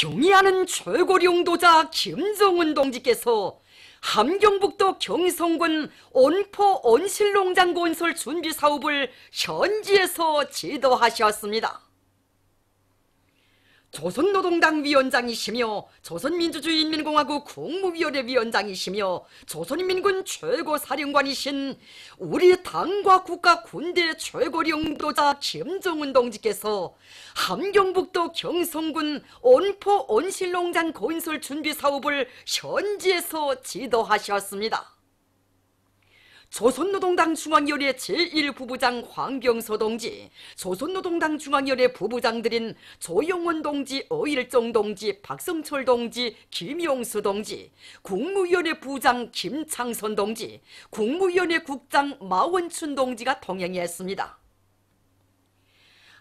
경의하는 최고령도자 김정은 동지께서 함경북도 경성군 온포 온실농장 건설 준비 사업을 현지에서 지도하셨습니다. 조선노동당 위원장이시며 조선민주주의인민공화국 국무위원회 위원장이시며 조선인민군 최고사령관이신 우리 당과 국가 군대 최고령도자 김정은 동지께서 함경북도 경성군 온포 온실농장 건설 준비 사업을 현지에서 지도하셨습니다. 조선노동당 중앙위원회 제1부부장 황병서 동지, 조선노동당 중앙위원회 부부장들인 조영원 동지, 어일정 동지, 박성철 동지, 김용수 동지, 국무위원회 부장 김창선 동지, 국무위원회 국장 마원춘 동지가 동행했습니다.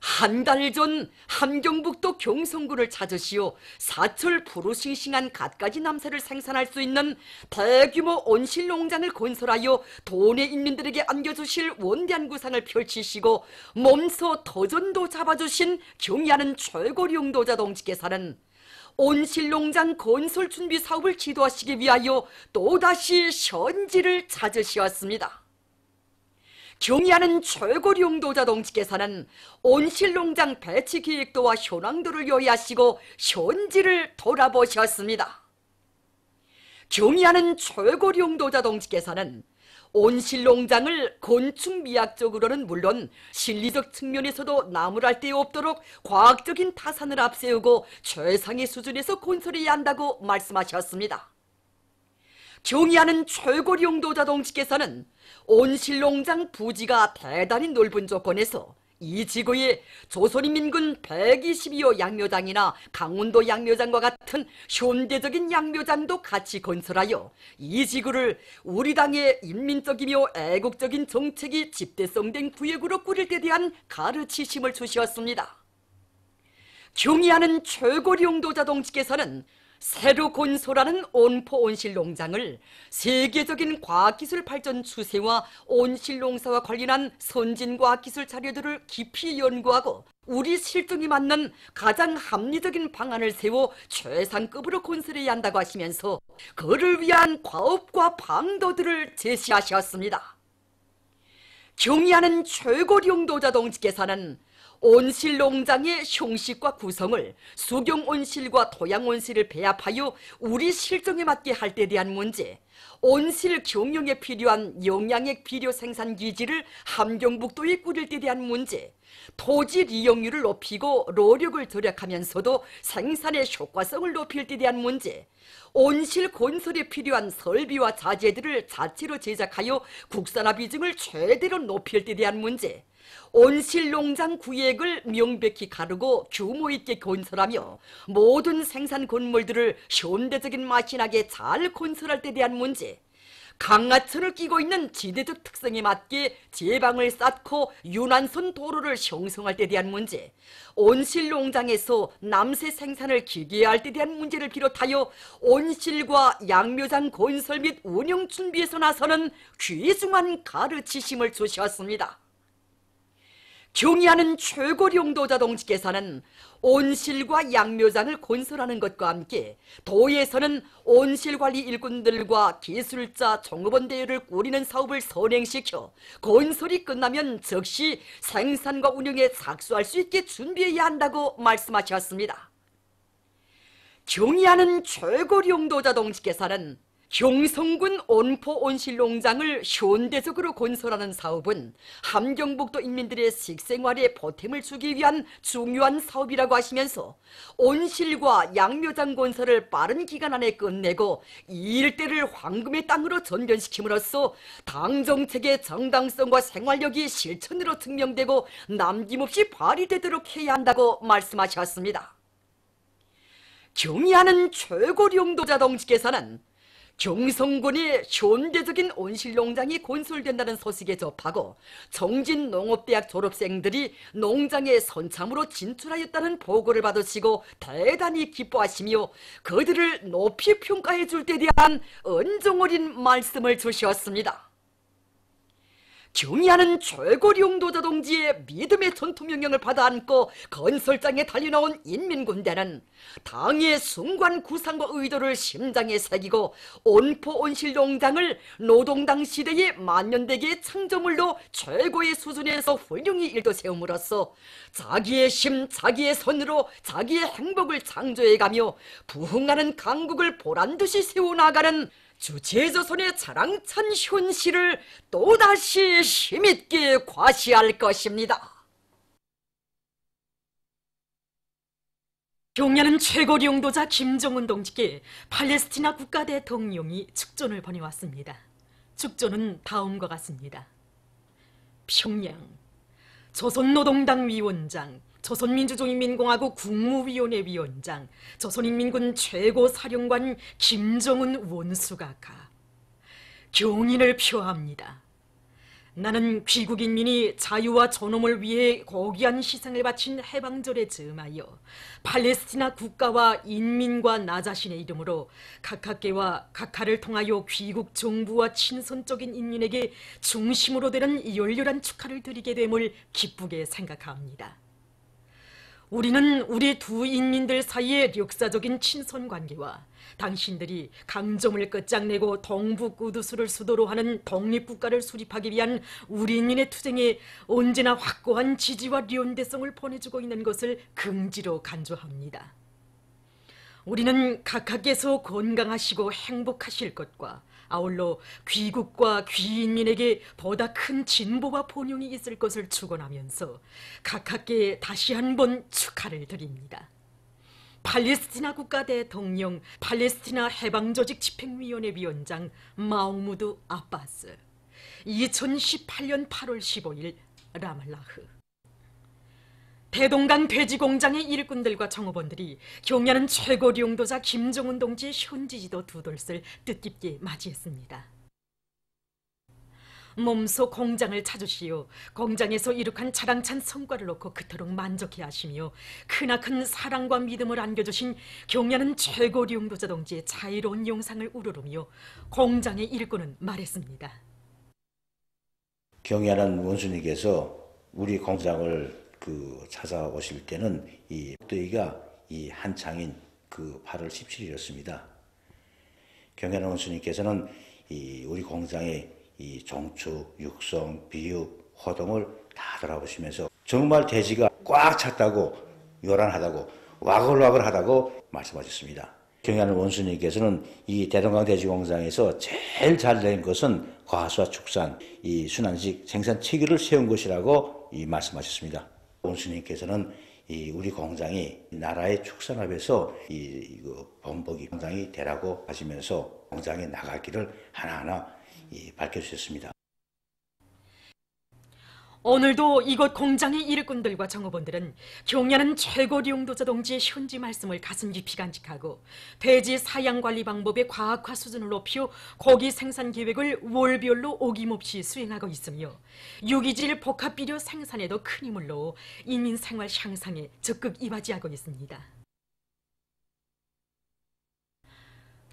한 달 전 함경북도 경성군을 찾으시어 사철 푸르싱싱한 갖가지 남새를 생산할 수 있는 대규모 온실농장을 건설하여 도내 인민들에게 안겨주실 원대한 구상을 펼치시고 몸소 도전도 잡아주신 경의하는 최고령도자 동지께서는 온실농장 건설 준비 사업을 지도하시기 위하여 또다시 현지를 찾으셨습니다. 경의하는 최고령도자 동지께서는 온실농장 배치 계획도와 현황도를 요약하시고 현지를 돌아보셨습니다. 경의하는 최고령도자 동지께서는 온실농장을 건축미학적으로는 물론 실리적 측면에서도 나무랄 데 없도록 과학적인 타산을 앞세우고 최상의 수준에서 건설해야 한다고 말씀하셨습니다. 경의하는 최고령도자 동지께서는 온실농장 부지가 대단히 넓은 조건에서 이 지구에 조선인민군 122호 양묘장이나 강원도 양묘장과 같은 현대적인 양묘장도 같이 건설하여 이 지구를 우리 당의 인민적이며 애국적인 정책이 집대성된 구역으로 꾸릴 데 대한 가르치심을 주셨습니다. 경의하는 최고령도자 동지께서는 새로 건설하는 온포 온실농장을 세계적인 과학기술 발전 추세와 온실농사와 관련한 선진과학기술 자료들을 깊이 연구하고 우리 실정에 맞는 가장 합리적인 방안을 세워 최상급으로 건설해야 한다고 하시면서 그를 위한 과업과 방도들을 제시하셨습니다. 경의하는 최고령도자 동지께서는 온실농장의 형식과 구성을 수경온실과 토양온실을 배합하여 우리 실정에 맞게 할 때 대한 문제, 온실 경영에 필요한 영양액 비료 생산 기지를 함경북도에 꾸릴 때 대한 문제, 토지 이용률을 높이고 노력을 절약하면서도 생산의 효과성을 높일 때 대한 문제, 온실 건설에 필요한 설비와 자재들을 자체로 제작하여 국산화 비중을 최대로 높일 때 대한 문제, 온실농장 구획을 명백히 가르고 규모 있게 건설하며 모든 생산 건물들을 현대적인 마신하게 잘 건설할 때 대한 문제, 강하천을 끼고 있는 지대적 특성에 맞게 제방을 쌓고 유난선 도로를 형성할 때 대한 문제, 온실농장에서 남새 생산을 기계화할 때 대한 문제를 비롯하여 온실과 양묘장 건설 및 운영 준비에서 나서는 귀중한 가르치심을 주셨습니다. 경의하는 최고령도자 동지께서는 온실과 양묘장을 건설하는 것과 함께 도에서는 온실관리 일꾼들과 기술자, 종업원 대회를 꾸리는 사업을 선행시켜 건설이 끝나면 즉시 생산과 운영에 착수할 수 있게 준비해야 한다고 말씀하셨습니다. 경의하는 최고령도자 동지께서는 경성군 온포 온실농장을 현대적으로 건설하는 사업은 함경북도 인민들의 식생활에 보탬을 주기 위한 중요한 사업이라고 하시면서 온실과 양묘장 건설을 빠른 기간 안에 끝내고 이 일대를 황금의 땅으로 전변시킴으로써 당 정책의 정당성과 생활력이 실천으로 증명되고 남김없이 발휘되도록 해야 한다고 말씀하셨습니다. 경의하는 최고령도자 동지께서는 경성군이 현대적인 온실농장이 건설된다는 소식에 접하고 정진농업대학 졸업생들이 농장에 선참으로 진출하였다는 보고를 받으시고 대단히 기뻐하시며 그들을 높이 평가해 줄 때 대한 은정 어린 말씀을 주셨습니다. 경의하는 최고령도자 동지의 믿음의 전투 명령을 받아 안고 건설장에 달려나온 인민군대는 당의 숭고한 구상과 의도를 심장에 새기고 온포온실 농장을 노동당 시대의 만년대계의 창조물로 최고의 수준에서 훌륭히 일도세움으로써 자기의 힘, 자기의 손으로 자기의 행복을 창조해가며 부흥하는 강국을 보란듯이 세워나가는 주체조선의 자랑찬 현실을 또다시 힘있게 과시할 것입니다. 경야는 최고령도자 김정은 동지께 팔레스티나 국가대통령이 축전을 보내왔습니다. 축전은 다음과 같습니다. 평양 조선노동당 위원장, 조선민주주의인민공화국 국무위원회 위원장, 조선인민군 최고사령관 김정은 원수가 가 경인을 표합니다. 나는 귀국인민이 자유와 존엄을 위해 고귀한 희생을 바친 해방절에 즈음하여 팔레스티나 국가와 인민과 나 자신의 이름으로 각하께와 각하를 통하여 귀국 정부와 친선적인 인민에게 중심으로 되는 열렬한 축하를 드리게 됨을 기쁘게 생각합니다. 우리는 우리 두 인민들 사이의 역사적인 친선관계와 당신들이 강점을 끝장내고 동북구두수를 수도로 하는 독립국가를 수립하기 위한 우리 인민의 투쟁에 언제나 확고한 지지와 연대성을 보내주고 있는 것을 긍지로 간주합니다. 우리는 각하께서 건강하시고 행복하실 것과 아울러 귀국과 귀인민에게 보다 큰 진보와 번영이 있을 것을 축원하면서 각하께 다시 한번 축하를 드립니다. 팔레스티나 국가대통령, 팔레스티나 해방조직 집행위원회 위원장 마우무드 아바스 2018년 8월 15일 라말라흐. 대동강 돼지공장의 일꾼들과 정업원들이 경야는 최고령도자 김정은 동지의 현지지도 두 돌을 뜻깊게 맞이했습니다. 몸소 공장을 찾으시오. 공장에서 이룩한 자랑찬 성과를 놓고 그토록 만족해 하시며 크나큰 사랑과 믿음을 안겨주신 경야는 최고령도자 동지의 자유로운 영상을 우러르며 공장의 일꾼은 말했습니다. 경야는 원수님께서 우리 공장을 찾아오실 때는 이 복도이가 이 한창인 8월 17일이었습니다. 경야는 원수님께서는 우리 공장의 이 종축, 육성, 비육, 호동을 다 돌아보시면서 정말 대지가 꽉 찼다고, 요란하다고, 와글와글하다고 말씀하셨습니다. 경야는 원수님께서는 이 대동강 돼지공장에서 제일 잘 된 것은 과수와 축산, 이 순환식 생산 체계를 세운 것이라고 말씀하셨습니다. 원수님께서는 우리 공장이 나라의 축산업에서 본보기 공장이 되라고 하시면서 공장에 나갈 길을 하나하나 밝혀주셨습니다. 오늘도 이곳 공장의 일꾼들과 정업원들은 경야는 최고령도자 동지의 현지 말씀을 가슴 깊이 간직하고 돼지 사양 관리 방법의 과학화 수준을 높여 고기 생산 계획을 월별로 어김없이 수행하고 있으며 유기질 복합 비료 생산에도 큰 힘을 넣어 인민 생활 향상에 적극 이바지하고 있습니다.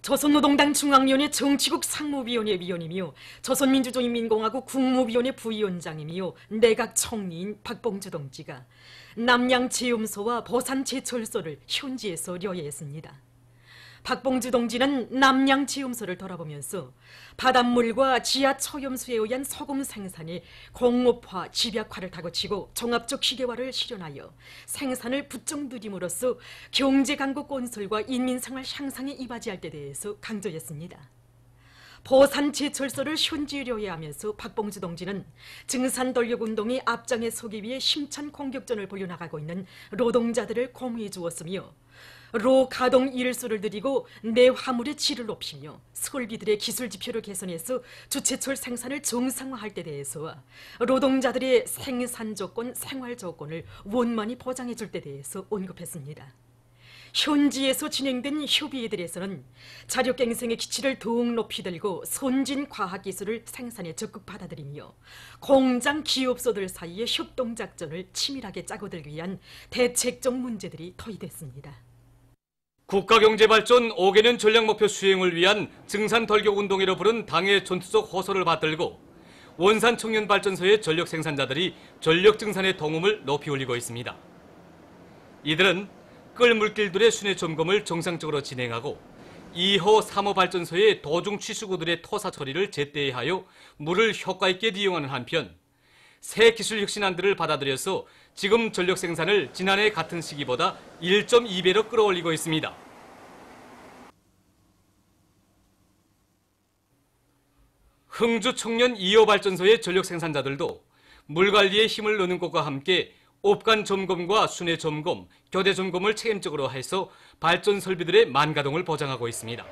조선노동당 중앙위원회 정치국 상무위원회 위원이며 조선민주주의인민공화국 국무위원회 부위원장이며 내각총리인 박봉주 동지가 남양제염소와 보산제철소를 현지에서 려해했습니다. 박봉주 동지는 남양제염소를 돌아보면서 바닷물과 지하초염수에 의한 소금 생산에 공업화, 집약화를 다그치고 종합적 기계화를 실현하여 생산을 부쩍 늘림으로써 경제강국 건설과 인민생활 향상에 이바지할 데 대해서 강조했습니다. 보산제철소를 현지에 려해하면서 박봉주 동지는 증산돌력운동의 앞장에 서기 위해 힘찬 공격전을 벌여나가고 있는 노동자들을 고무해 주었으며 로 가동 일수를 늘리고 내 화물의 질을 높이며 설비들의 기술 지표를 개선해서 주체철 생산을 정상화할 때 대해서와 노동자들의 생산 조건, 생활 조건을 원만히 보장해 줄 때 대해서 언급했습니다. 현지에서 진행된 협의회들에서는 자력갱생의 기치를 더욱 높이 들고 선진 과학기술을 생산에 적극 받아들이며 공장 기업소들 사이의 협동작전을 치밀하게 짜고 들기 위한 대책적 문제들이 토의됐습니다. 국가경제발전 5개년 전략목표 수행을 위한 증산덜격운동이라 부른 당의 전투적 호소를 받들고 원산 청년발전소의 전력 생산자들이 전력 증산의 동음을 높이 올리고 있습니다. 이들은 끌 물길들의 순회 점검을 정상적으로 진행하고 2호, 3호 발전소의 도중 취수구들의 토사 처리를 제때에 하여 물을 효과 있게 이용하는 한편 새 기술 혁신안들을 받아들여서 지금 전력 생산을 지난해 같은 시기보다 1.2배로 끌어올리고 있습니다. 흥주 청년 2호 발전소의 전력 생산자들도 물 관리에 힘을 넣는 것과 함께 옵간 점검과 순회 점검, 교대 점검을 책임적으로 해서 발전 설비들의 만가동을 보장하고 있습니다.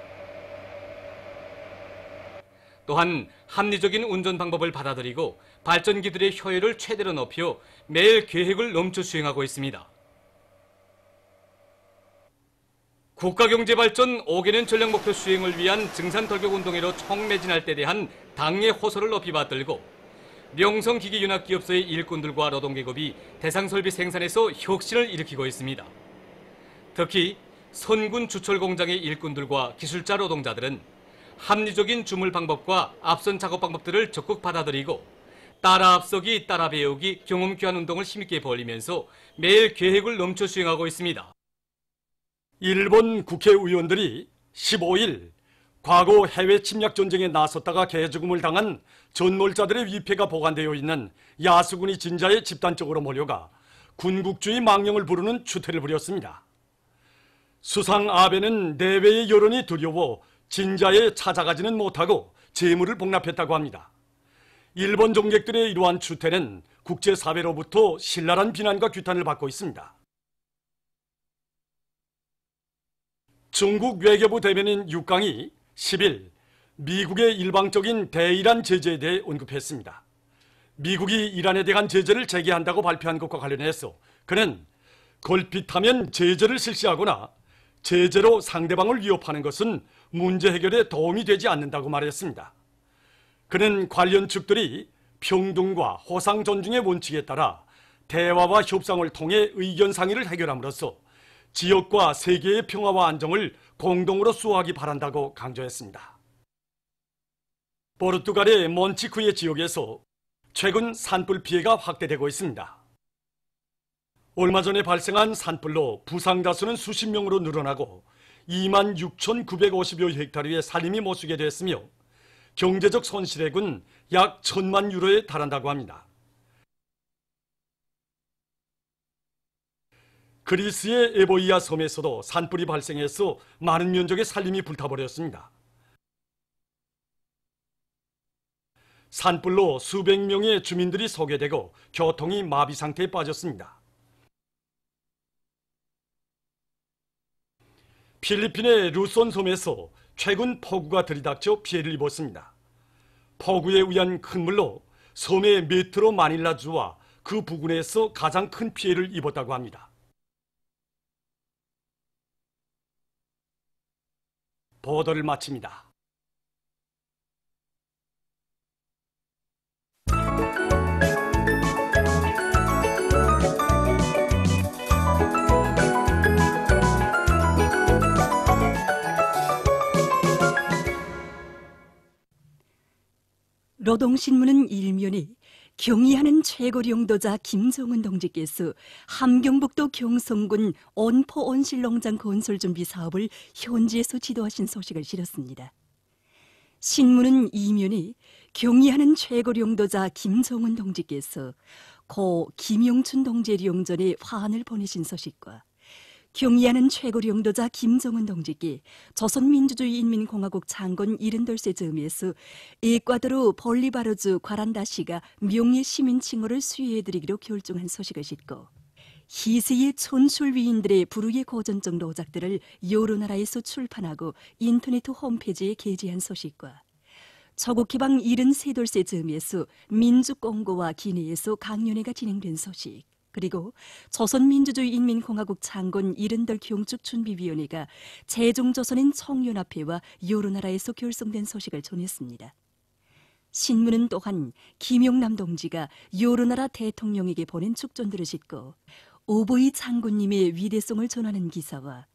또한 합리적인 운전 방법을 받아들이고 발전기들의 효율을 최대로 높여 매일 계획을 넘쳐 수행하고 있습니다. 국가경제발전 5개년 전략목표 수행을 위한 증산돌격운동회로 총매진할 때 대한 당의 호소를 높이 받들고 명성기기윤학기업소의 일꾼들과 노동계급이 대상설비 생산에서 혁신을 일으키고 있습니다. 특히 선군 주철공장의 일꾼들과 기술자 노동자들은 합리적인 주물 방법과 앞선 작업 방법들을 적극 받아들이고 따라 앞서기, 따라 배우기, 경험 교환 운동을 힘있게 벌이면서 매일 계획을 넘쳐 수행하고 있습니다. 일본 국회의원들이 15일 과거 해외 침략 전쟁에 나섰다가 개죽음을 당한 전몰자들의 위패가 보관되어 있는 야스구니 진자에 집단적으로 몰려가 군국주의 망령을 부르는 추태를 벌였습니다. 수상 아베는 내외의 여론이 두려워 진자에 찾아가지는 못하고 재물을 복납했다고 합니다. 일본 정객들의 이러한 추태는 국제사회로부터 신랄한 비난과 규탄을 받고 있습니다. 중국 외교부 대변인 육강이 10일 미국의 일방적인 대이란 제재에 대해 언급했습니다. 미국이 이란에 대한 제재를 재개한다고 발표한 것과 관련해서 그는 걸핏하면 제재를 실시하거나 제재로 상대방을 위협하는 것은 문제 해결에 도움이 되지 않는다고 말했습니다. 그는 관련 측들이 평등과 호상 존중의 원칙에 따라 대화와 협상을 통해 의견 상의를 해결함으로써 지역과 세계의 평화와 안정을 공동으로 수호하기 바란다고 강조했습니다. 포르투갈의 몬치쿠의 지역에서 최근 산불 피해가 확대되고 있습니다. 얼마 전에 발생한 산불로 부상 다수는 수십 명으로 늘어나고 26,950여 헥타르의 산림이 못쓰게 됐으며 경제적 손실액은 약 1,000만 유로에 달한다고 합니다. 그리스의 에보이아 섬에서도 산불이 발생해서 많은 면적의 산림이 불타버렸습니다. 산불로 수백 명의 주민들이 소개되고 교통이 마비 상태에 빠졌습니다. 필리핀의 루손 섬에서 최근 폭우가 들이닥쳐 피해를 입었습니다. 폭우에 의한 큰 물로 섬의 메트로 마닐라주와 그 부근에서 가장 큰 피해를 입었다고 합니다. 보도를 마칩니다. 노동신문은 일면이 경의하는 최고령도자 김정은 동지께서 함경북도 경성군 온포 온실농장 건설 준비 사업을 현지에서 지도하신 소식을 실었습니다. 신문은 이면이 경의하는 최고령도자 김정은 동지께서 고 김용춘 동지의 령전에 화환을 보내신 소식과 경의하는 최고령도자 김정은 동지께 조선민주주의인민공화국 창건 72세 즈음에서 에콰도르 볼리바르주 과란다시가 명예 시민 칭호를 수여해드리기로 결정한 소식을 싣고 희세의 촌출위인들의 불후의 고전적 노작들을 여러 나라에서 출판하고 인터넷 홈페이지에 게재한 소식과 조국해방 73돌세 즈음에서 민주공고와 기내에서 강연회가 진행된 소식, 그리고 조선민주주의인민공화국 창건 70돌 경축준비위원회가 재종조선인 청년합회와 여러 나라에서 결성된 소식을 전했습니다. 신문은 또한 김용남 동지가 여러 나라 대통령에게 보낸 축전들을 싣고 오보이 장군님의 위대성을 전하는 기사와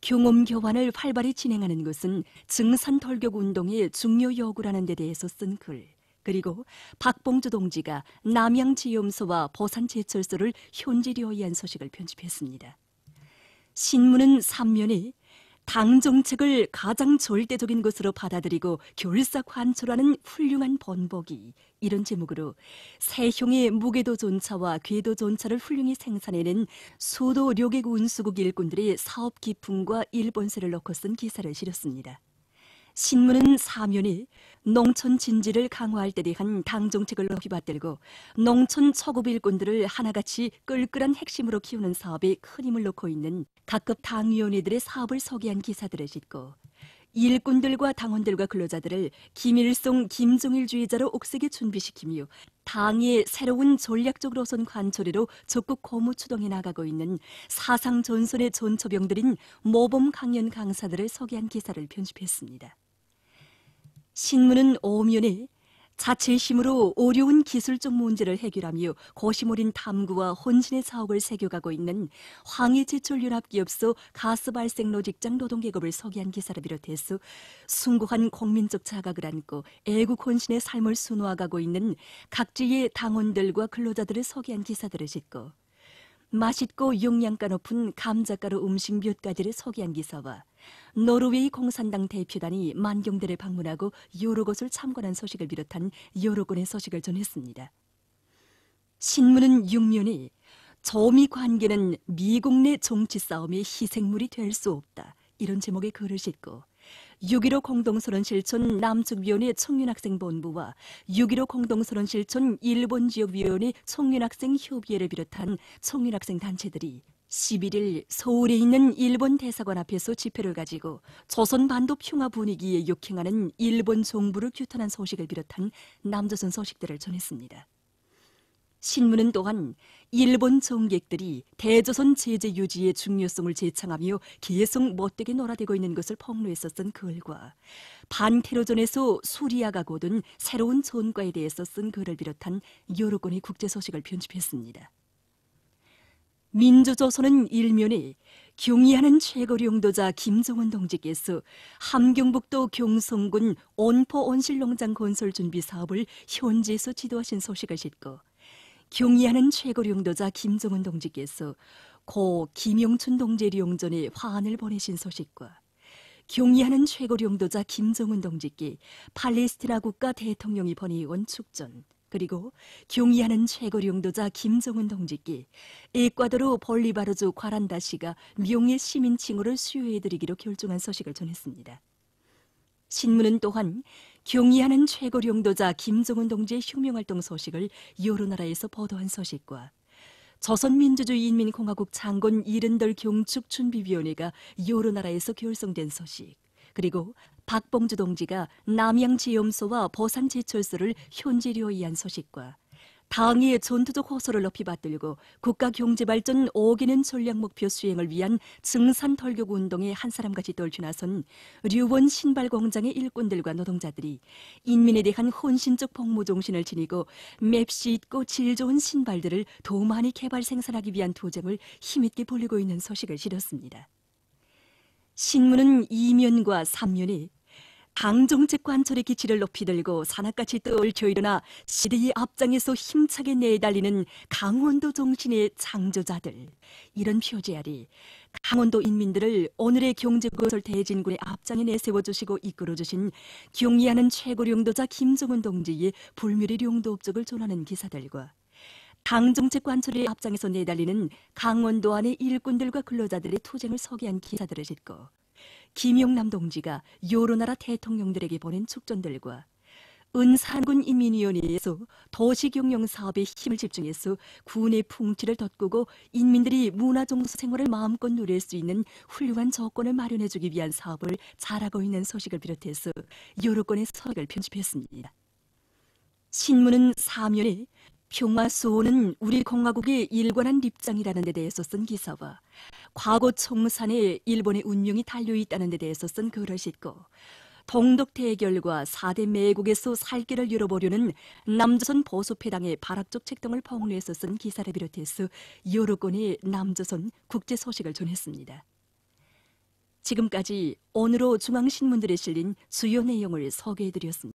경험 교환을 활발히 진행하는 것은 증산돌격운동의 중요 요구라는 데 대해서 쓴 글, 그리고 박봉주 동지가 남양지염소와 보산제철소를 현지료에 의한 소식을 편집했습니다. 신문은 3면에 당 정책을 가장 절대적인 것으로 받아들이고 결사 관철하는 훌륭한 번복이, 이런 제목으로 세형의 무궤도 전차와 궤도 전차를 훌륭히 생산해낸 수도 료객 운수국 일꾼들의 사업 기풍과 일본세를 넣고 쓴 기사를 실었습니다. 신문은 4면에 농촌 진지를 강화할 때 대한 당 정책을 높이 받들고 농촌 초급 일꾼들을 하나같이 끌끌한 핵심으로 키우는 사업에 큰 힘을 놓고 있는 각급 당위원회들의 사업을 소개한 기사들을 싣고 일꾼들과 당원들과 근로자들을 김일성, 김정일주의자로 옥색에 준비시키며 당의 새로운 전략적 노선 관철회로 적극 고무 추동해 나가고 있는 사상 전선의 전초병들인 모범 강연 강사들을 소개한 기사를 편집했습니다. 신문은 5면에 자체의 힘으로 어려운 기술적 문제를 해결하며 고시몰인 탐구와 혼신의 사업을 새겨가고 있는 황해제철연합기업소 가스발생로 직장 노동계급을 소개한 기사를 비롯해서 숭고한 국민적 자각을 안고 애국 혼신의 삶을 순화하고 있는 각지의 당원들과 근로자들을 소개한 기사들을 싣고 맛있고 영양가 높은 감자가루 음식 몇 가지를 소개한 기사와 노르웨이 공산당 대표단이 만경대를 방문하고 여러 곳을 참관한 소식을 비롯한 여러 건의 소식을 전했습니다. 신문은 6면에 조미 관계는 미국 내 정치 싸움의 희생물이 될 수 없다, 이런 제목의 글을 싣고 6.15 공동선언 실천 남측위원회 청년학생본부와 6.15 공동선언 실천 일본지역위원회 청년학생협의회를 비롯한 청년학생 단체들이 11일 서울에 있는 일본 대사관 앞에서 집회를 가지고 조선반도 평화 분위기에 역행하는 일본 정부를 규탄한 소식을 비롯한 남조선 소식들을 전했습니다. 신문은 또한 일본 정객들이 대조선 제재 유지의 중요성을 제창하며 계속 못되게 놀아대고 있는 것을 폭로해서 쓴 글과 반테러전에서 수리아가 거둔 새로운 전과에 대해서 쓴 글을 비롯한 여러 건의 국제 소식을 편집했습니다. 민주조선은 1면에 경의하는 최고 영도자 김정은 동지께서 함경북도 경성군 온포 온실농장 건설 준비 사업을 현지에서 지도하신 소식을 싣고 경의하는 최고 영도자 김정은 동지께서 고 김영춘 동지의 영전에 화환을 보내신 소식과 경의하는 최고 영도자 김정은 동지께 팔레스티나 국가 대통령이 보내온 축전, 그리고 경의하는 최고 영도자 김정은 동지께 에콰도르 볼리바르주 과란다시가 명예 시민 칭호를 수여해드리기로 결정한 소식을 전했습니다. 신문은 또한 경의하는 최고 영도자 김정은 동지의 혁명활동 소식을 여러 나라에서 보도한 소식과 조선민주주의인민공화국 창건 70돌 경축준비위원회가 여러 나라에서 결성된 소식, 그리고 박봉주 동지가 남양지염소와 보산제철소를 현지료에 의한 소식과 당의 전투적 호소를 높이 받들고 국가경제발전 5개년 전략목표 수행을 위한 증산털격운동에 한 사람같이 떨쳐나선 류원 신발공장의 일꾼들과 노동자들이 인민에 대한 헌신적 복무정신을 지니고 맵시 있고 질 좋은 신발들을 더 많이 개발 생산하기 위한 도정을 힘있게 벌이고 있는 소식을 실었습니다. 신문은 2면과 3면에 당정책 관철의 기치를 높이 들고 산악같이 떨쳐 일어나 시대의 앞장에서 힘차게 내달리는 강원도 정신의 창조자들, 이런 표제 아래 강원도 인민들을 오늘의 경제건설 대진군의 앞장에 내세워주시고 이끌어주신 경의하는 최고 영도자 김정은 동지의 불멸의 영도 업적을 전하는 기사들과 당정책 관철의 앞장에서 내달리는 강원도 안의 일꾼들과 근로자들의 투쟁을 소개한 기사들을 싣고 김영남 동지가 여러 나라 대통령들에게 보낸 축전들과 은산군 인민위원회에서 도시경영 사업에 힘을 집중해서 군의 풍치를 돋구고 인민들이 문화정서 생활을 마음껏 누릴 수 있는 훌륭한 조건을 마련해주기 위한 사업을 잘하고 있는 소식을 비롯해서 여러 건의 소식을 편집했습니다. 신문은 4면에 평화수호는 우리 공화국의 일관한 입장이라는 데 대해서 쓴 기사와 과거 청산에 일본의 운명이 달려있다는 데 대해서 쓴 글을 싣고 동독 대결과 4대 매국에서 살 길을 열어보려는 남조선 보수패당의 발악적 책동을 폭로해서 쓴 기사를 비롯해서 여러 건의 남조선 국제 소식을 전했습니다. 지금까지 오늘로 중앙신문들에 실린 주요 내용을 소개해드렸습니다.